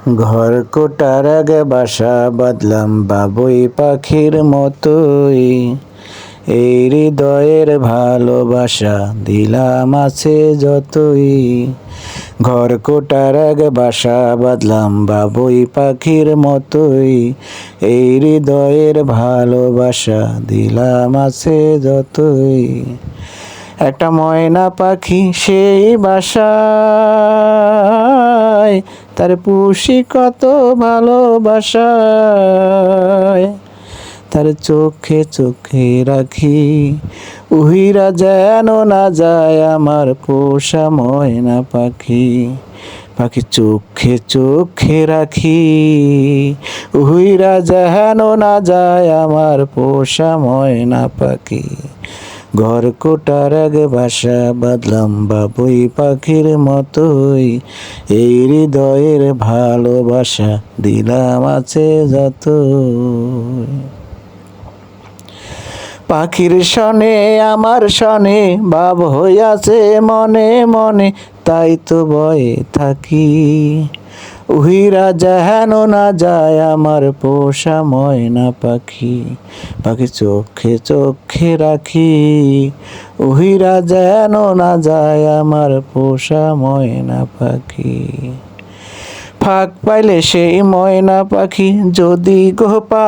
ঘর কোটার আগে বাসা বাঁধলাম বাবুই পাখির মতোই, এই হৃদয়ের ভালোবাসা দিলাম আছে যতই। ঘর কোটার আগে বাসা বাঁধলাম বাবুই পাখির মতোই, এই হৃদয়ের ভালোবাসা দিলাম আছে যতই। একটা ময়না পাখি সেই বাসায়, তার পুষি কত ভালোবাসায়। তার চোখে চোখে রাখি, উহিরা যেন না যায় আমার পোষা ময়না পাখি। পাখি চোখে চোখে রাখি, উহিরা যেন না যায় আমার পোষা ময়না পাখি। ঘর কোটার আগে বাসা বাঁধলাম বাবুই পাখির মতোই, এই হৃদয়ের ভালোবাসা দিলাম আছে যতই। পাখির সনে আমার সনে ভাব হইয়াছে মনে মনে, তাই তো ভয়ে থাকি। উহিরা যেন না যায় আমার পোষা ময়না পাখি। পাখি চোখে চোখে রাখি, উহিরা যেন না যায় আমার পোষা ময়না পাখি। ফাঁক পাইলে সেই ময়না পাখি যদি গোপা